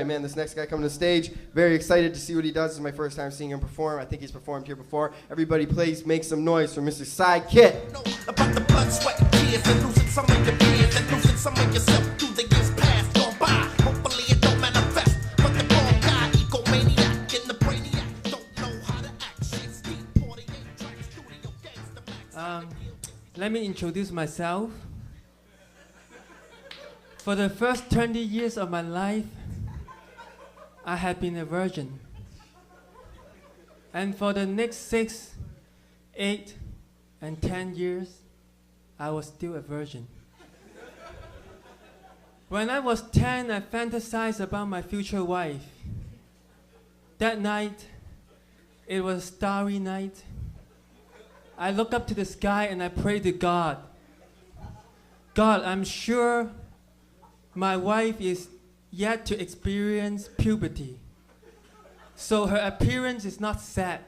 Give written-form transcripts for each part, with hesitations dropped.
Right, man, this next guy coming to the stage, very excited to see what he does. This is my first time seeing him perform. I think he's performed here before. Everybody please make some noise for Mr. Sai Kit. About the blood, sweat, and tears, and losing some of your peers, and losing some of yourself through the years past gone by. Hopefully it don't manifest, but the wrong guy, egomaniac, and the brainiac don't know how to act. Shit's deep, 48 tracks, studio gangsta max. Let me introduce myself. For the first 20 years of my life, I have been a virgin. And for the next 6, 8, and 10 years, I was still a virgin. When I was 10, I fantasized about my future wife. That night, it was a starry night. I looked up to the sky and I prayed to God. God, I'm sure my wife is yet to experience puberty, so her appearance is not sad.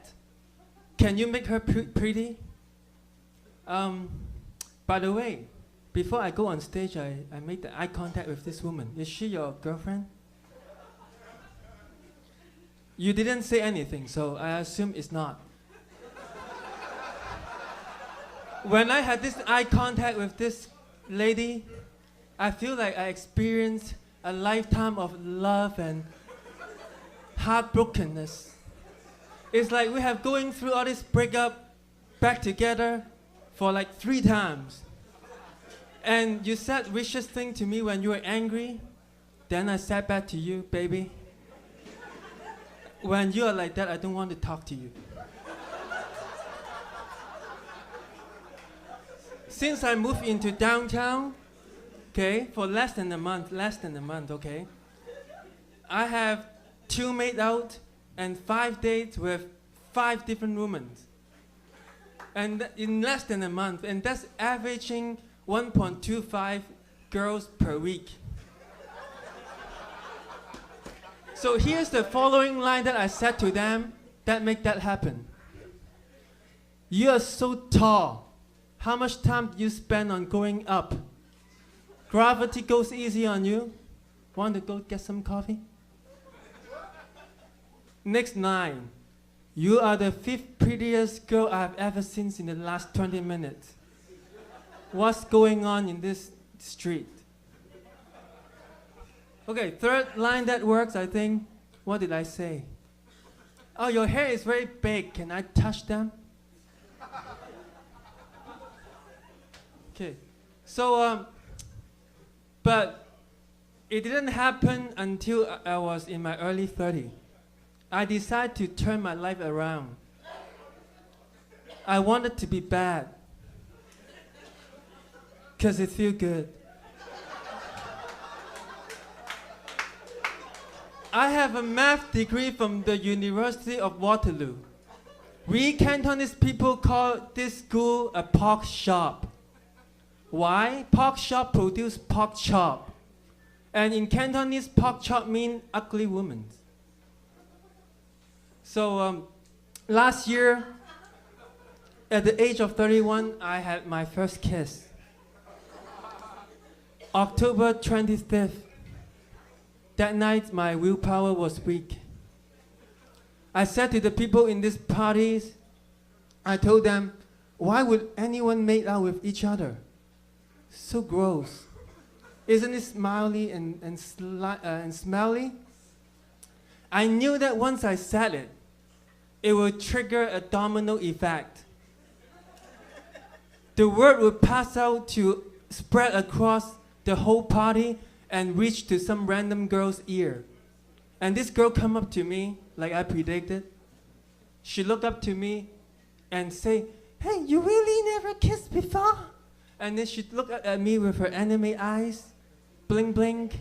Can you make her pretty? By the way, before I go on stage, I made the eye contact with this woman. Is she your girlfriend? You didn't say anything, so I assume it's not. When I had this eye contact with this lady, I feel like I experienced a lifetime of love and heartbrokenness. It's like we have going through all this breakup back together for like 3 times. And you said vicious thing to me when you were angry. Then I said back to you, baby. When you are like that, I don't want to talk to you. Since I moved into downtown, okay, for less than a month, okay, I have 2 made out and 5 dates with 5 different women. And in less than a month, and that's averaging 1.25 girls per week. So here's the following line that I said to them that make that happen. You are so tall. How much time do you spend on going up? Gravity goes easy on you. Want to go get some coffee? Next line. You are the 5th prettiest girl I've ever seen in the last 20 minutes. What's going on in this street? Okay, 3rd line that works, I think. What did I say? Oh, your hair is very big. Can I touch them? Okay, so but it didn't happen until I was in my early 30s. I decided to turn my life around. I wanted to be bad, because it feels good. I have a math degree from the University of Waterloo. We Cantonese people call this school a pork shop. Why? Pork shop produce pork chop. And in Cantonese, pork chop means ugly woman. So last year, at the age of 31, I had my first kiss. October 25th. That night, my willpower was weak. I said to the people in these parties, I told them, why would anyone make out with each other? So gross. Isn't it smiley and smelly? I knew that once I said it, it would trigger a domino effect. The word would pass out to spread across the whole party and reach to some random girl's ear. And this girl come up to me, like I predicted. She looked up to me and say, hey, you really never kissed before? And then she looked at me with her anime eyes, bling bling.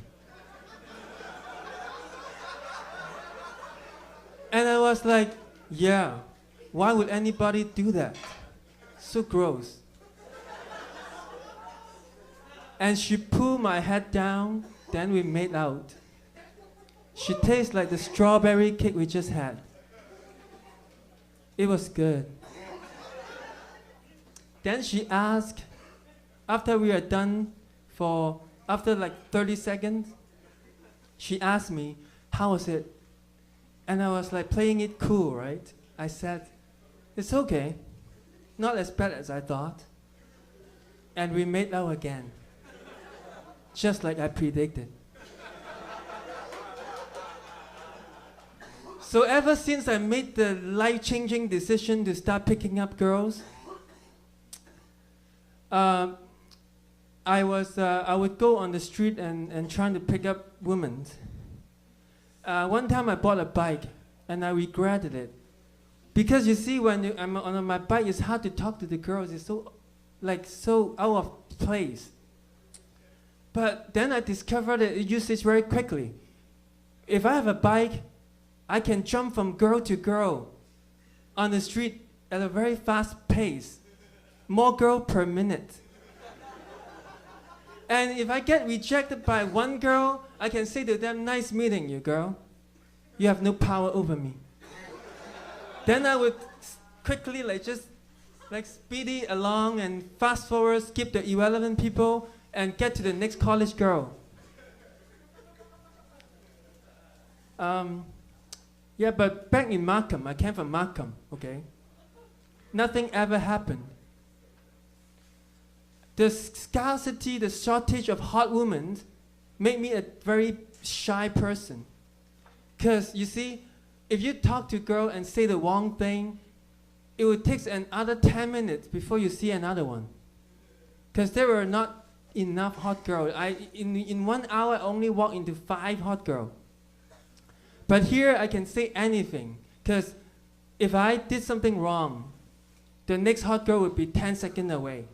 And I was like, yeah, why would anybody do that? So gross. And she pulled my head down, then we made out. She tastes like the strawberry cake we just had. It was good. Then she asked, after we are done after like 30 seconds, she asked me, how was it? And I was like playing it cool, right? I said, it's okay. Not as bad as I thought. And we made out again. Just like I predicted. So ever since I made the life-changing decision to start picking up girls, I would go on the street and trying to pick up women. One time I bought a bike and I regretted it. Because you see, when I'm on my bike, it's hard to talk to the girls. It's so out of place. But then I discovered that it uses very quickly. If I have a bike, I can jump from girl to girl on the street at a very fast pace. More girls per minute. And if I get rejected by one girl, I can say to them, nice meeting you, girl. You have no power over me. Then I would quickly just speedy along and fast forward, skip the irrelevant people, and get to the next college girl. Yeah, but back in Markham, I came from Markham, okay? Nothing ever happened. The scarcity, the shortage of hot women made me a very shy person. Because you see, if you talk to a girl and say the wrong thing, it would take another 10 minutes before you see another one. Because there were not enough hot girls. In 1 hour, I only walk into 5 hot girls. But here, I can say anything. Because if I did something wrong, the next hot girl would be 10 seconds away.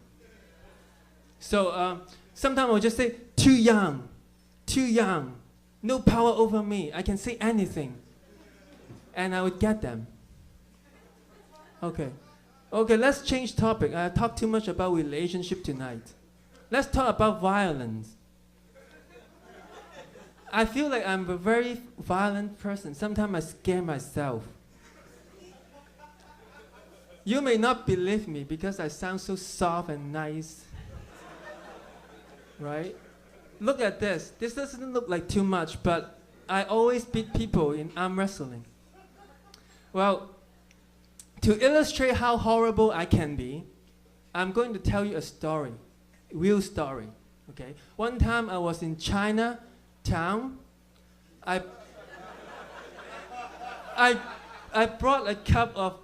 So sometimes I'll just say, too young, no power over me. I can say anything. And I would get them. Okay, let's change topic. I talked too much about relationship tonight. Let's talk about violence. I feel like I'm a very violent person. Sometimes I scare myself. You may not believe me because I sound so soft and nice. Right? Look at this. This doesn't look like too much, but I always beat people in arm wrestling. Well, to illustrate how horrible I can be, I'm going to tell you a story, real story. Okay? One time I was in Chinatown. I brought a cup of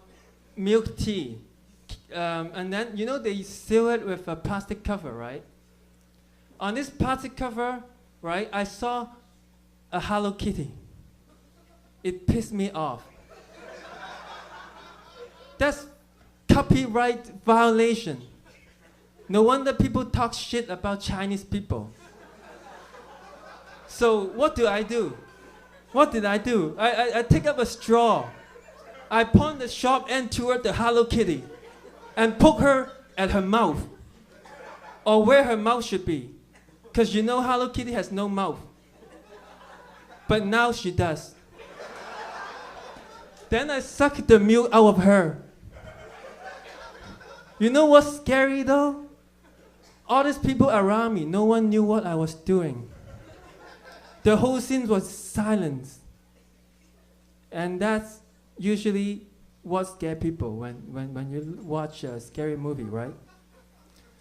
milk tea, and then you know they seal it with a plastic cover, right? On this plastic cover, right, I saw a Hello Kitty. It pissed me off. That's copyright violation. No wonder people talk shit about Chinese people. So what do I do? What did I do? I take up a straw. I point the sharp end toward the Hello Kitty and poke her at her mouth, or where her mouth should be. Because you know Hello Kitty has no mouth. But now she does. Then I sucked the milk out of her. You know what's scary though? All these people around me, no one knew what I was doing. The whole scene was silence. And that's usually what scares people when you watch a scary movie, right?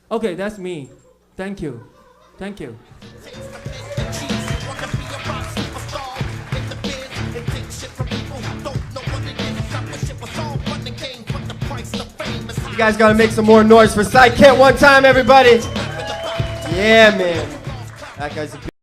Okay, that's me. Thank you. Thank you. You guys gotta make some more noise for Sai Kit one time, everybody. Yeah, man. That guy's a